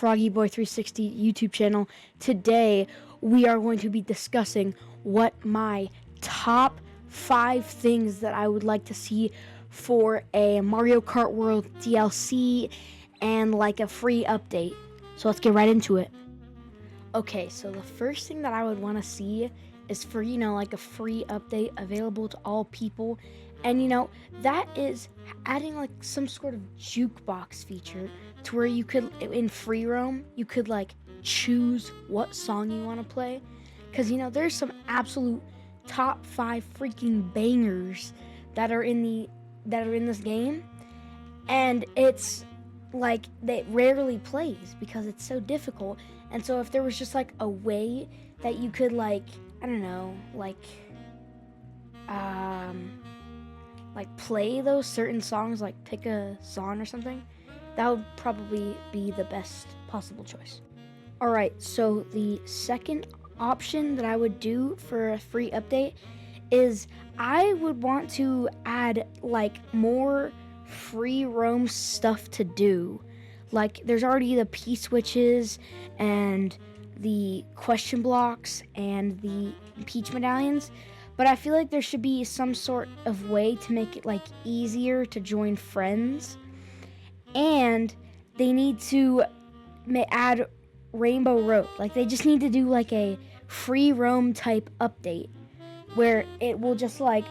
FroggyBoy360 YouTube channel. Today we are going to be discussing what my top 5 things that I would like to see for a Mario Kart World DLC and like a free update. So let's get right into it. Okay, so the first thing that I would want to see is for, like a free update available to all people. And, that is adding like some sort of jukebox feature to where you could, in free roam, you could like choose what song you want to play. Because, there's some absolute top 5 freaking bangers that are in this game. And it's like that rarely plays because it's so difficult. And so if there was just like a way that you could like, I don't know, like play those certain songs, like pick a song or something, that would probably be the best possible choice. Alright, so the second option that I would do for a free update is I would want to add like more free roam stuff to do. Like there's already the P-switches and the question blocks and the Peach medallions, but I feel like there should be some sort of way to make it like easier to join friends, and they need to add Rainbow Road. Like they just need to do like a free roam type update where it will just like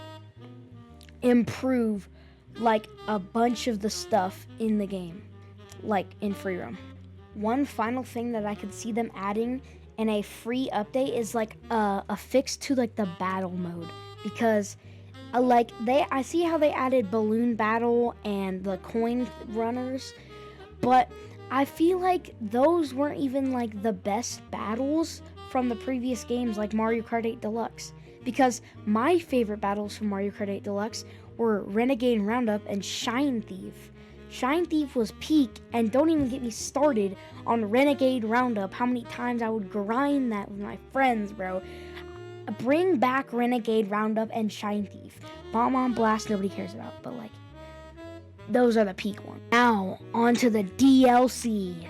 improve like a bunch of the stuff in the game, like in free roam. One final thing that I could see them adding in a free update is like a fix to like the battle mode, because I see how they added balloon battle and the coin runners, but I feel like those weren't even like the best battles from the previous games like Mario Kart 8 Deluxe, because my favorite battles from Mario Kart 8 Deluxe were Renegade Roundup and Shine Thief. Shine Thief was peak, and don't even get me started on Renegade Roundup, how many times I would grind that with my friends, bro. Bring back Renegade Roundup and Shine Thief. Bomb on Blast, nobody cares about, but like, those are the peak ones. Now, onto the DLC.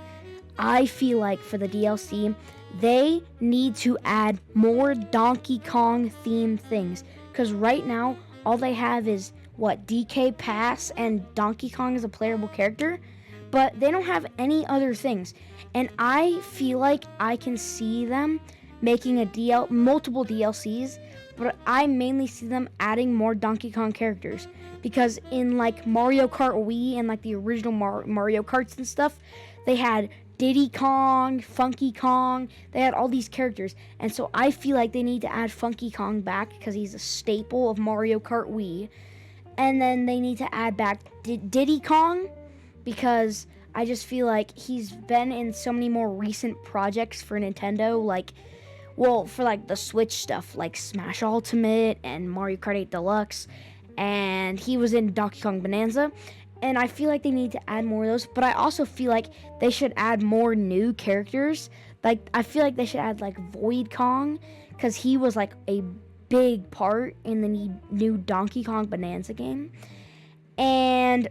I feel like for the DLC, they need to add more Donkey Kong themed things, because right now, all they have is DK Pass and Donkey Kong as a playable character, but they don't have any other things. And I feel like I can see them making multiple DLCs, but I mainly see them adding more Donkey Kong characters, because in like Mario Kart Wii and like the original Mario Karts and stuff, they had Diddy Kong, Funky Kong, they had all these characters, and so I feel like they need to add Funky Kong back because he's a staple of Mario Kart Wii. And then they need to add back Diddy Kong, because I just feel like he's been in so many more recent projects for Nintendo, for like the Switch stuff, like Smash Ultimate and Mario Kart 8 Deluxe, and he was in Donkey Kong Bonanza, and I feel like they need to add more of those, but I also feel like they should add more new characters. Like, I feel like they should add like Void Kong, because he was like a big part in the new Donkey Kong Bonanza game. And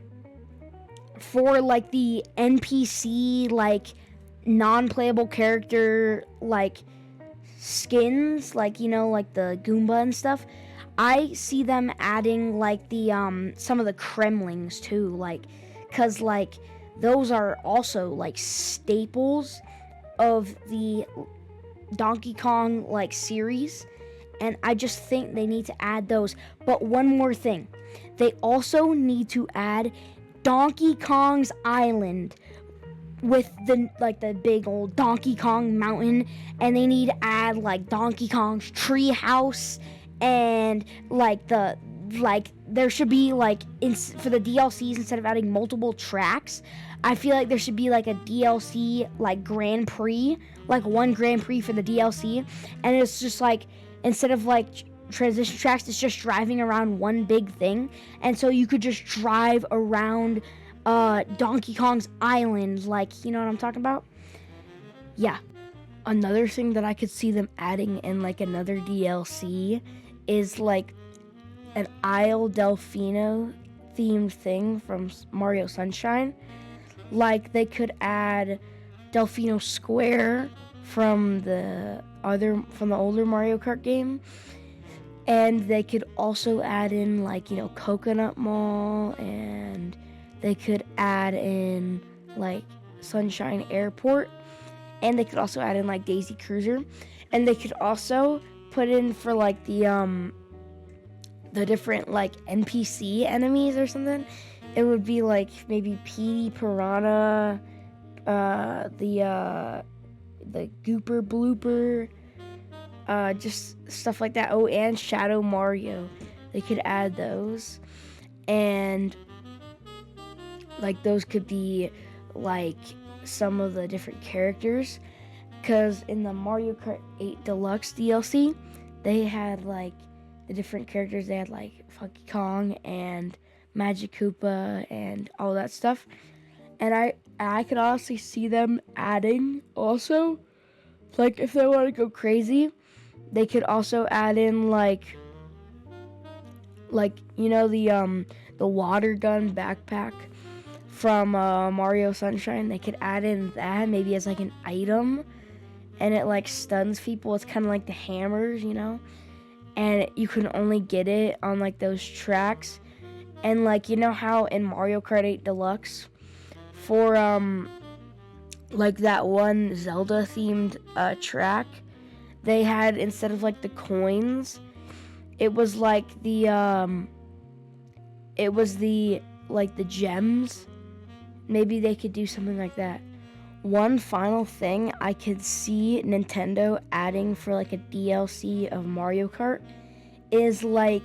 for like the NPC, like non-playable character like skins, like like the Goomba and stuff, I see them adding like the some of the Kremlings too, like, cause like those are also like staples of the Donkey Kong like series. And I just think they need to add those. But one more thing. They also need to add Donkey Kong's Island with the big old Donkey Kong mountain. And they need to add like Donkey Kong's tree house, and there should be like for the DLCs, instead of adding multiple tracks, I feel like there should be like a DLC like Grand Prix, like one Grand Prix for the DLC, and it's just like, instead of like transition tracks, it's just driving around one big thing, and so you could just drive around Donkey Kong's Island, like, you know what I'm talking about? Yeah. Another thing that I could see them adding in like another DLC is like an Isle Delfino themed thing from Mario Sunshine. Like they could add Delfino Square from the older Mario Kart game. And they could also add in like, Coconut Mall, and they could add in like Sunshine Airport, and they could also add in like Daisy Cruiser, and they could also put in for like the different like NPC enemies or something. It would be like maybe Petey Piranha, the Gooper Blooper, just stuff like that. Oh, and Shadow Mario. They could add those. And like those could be like some of the different characters. Because in the Mario Kart 8 Deluxe DLC, they had like the different characters. They had like Funky Kong and Magic Koopa and all that stuff. And I could honestly see them adding also, like if they want to go crazy, they could also add in like the water gun backpack from Mario Sunshine. They could add in that maybe as like an item, and it like stuns people. It's kind of like the hammers, and you can only get it on like those tracks. And like how in Mario Kart 8 Deluxe for like that one Zelda themed track, they had, instead of like the coins, it was like the gems. Maybe they could do something like that. One final thing I could see Nintendo adding for like a DLC of Mario Kart is like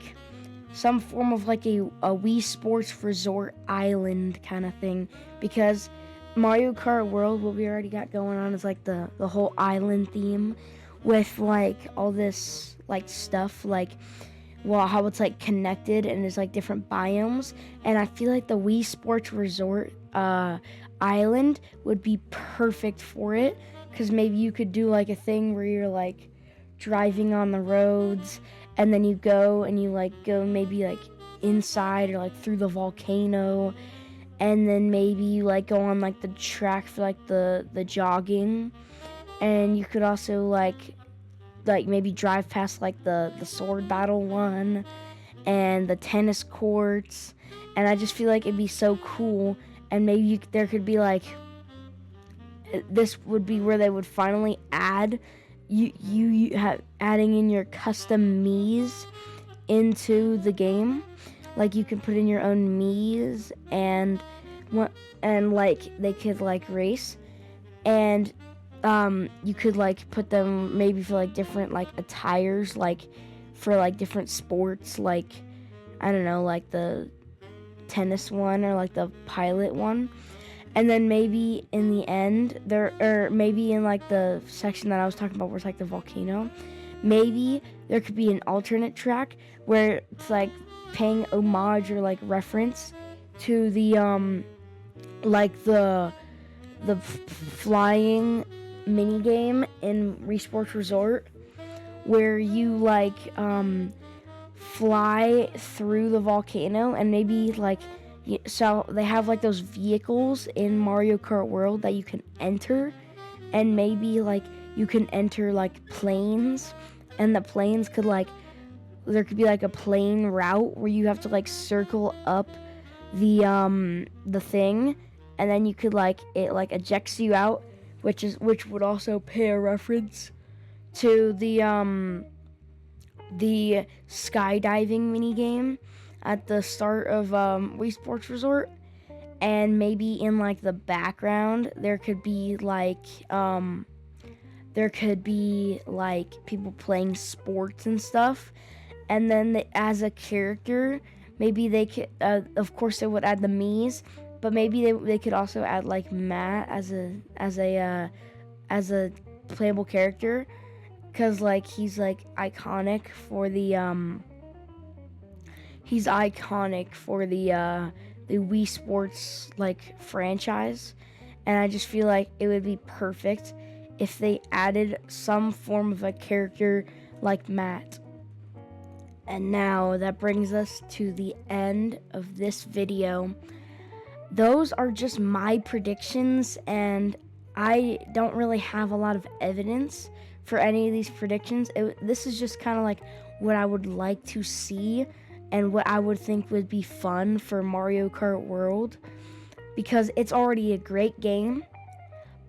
some form of like a Wii Sports Resort Island kind of thing, because Mario Kart World, what we already got going on, is like the whole island theme with like all this like stuff, like how it's like connected and there's like different biomes. And I feel like the Wii Sports Resort Island would be perfect for it, because maybe you could do like a thing where you're like driving on the roads, and then you go maybe like inside or like through the volcano, and then maybe you like go on like the track for like the jogging, and you could also like maybe drive past like the sword battle one and the tennis courts. And I just feel like it'd be so cool. And maybe there could be like, this would be where they would finally add adding in your custom Miis into the game. Like you can put in your own Miis, and like they could like race, and you could like put them maybe for like different like attires, like for like different sports, like I don't know, like the tennis one or like the pilot one. And then maybe in the end or maybe in like the section that I was talking about where it's like the volcano, maybe there could be an alternate track where it's like paying homage or like reference to the like the flying mini game in Wii Sports Resort, where you like fly through the volcano. And maybe like, so they have like those vehicles in Mario Kart World that you can enter, and maybe like you can enter like planes, and the planes could like, there could be like a plane route where you have to like circle up the thing, and then you could like, it like ejects you out, which would also pay a reference to the skydiving mini game at the start of Wii Sports Resort. And maybe in like the background there could be like people playing sports and stuff. And then as a character, maybe they could of course they would add the Miis, but maybe they could also add like Matt as a playable character, because like he's iconic for the Wii Sports like franchise. And I just feel like it would be perfect if they added some form of a character like Matt. And now that brings us to the end of this video. Those are just my predictions, and I don't really have a lot of evidence for any of these predictions. This is just kind of like what I would like to see and what I would think would be fun for Mario Kart World, because it's already a great game.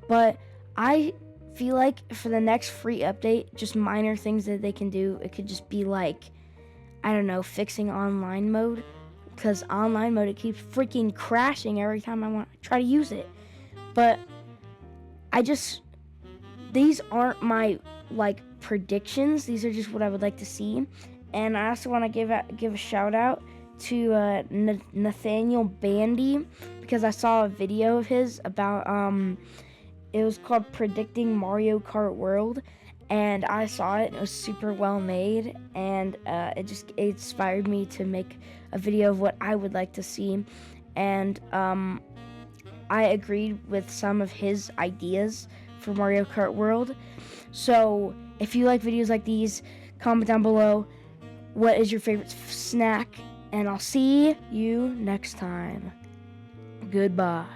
But I feel like for the next free update, just minor things that they can do, it could just be like, I don't know, fixing online mode, because online mode, it keeps freaking crashing every time I want to try to use it. But these aren't my like predictions. These are just what I would like to see. And I also want to give a shout out to Nathaniel Bandy, because I saw a video of his about it was called Predicting Mario Kart World, and I saw it. It was super well made, and it inspired me to make a video of what I would like to see. And I agreed with some of his ideas for Mario Kart World. So if you like videos like these, comment down below what is your favorite snack, and I'll see you next time. Goodbye.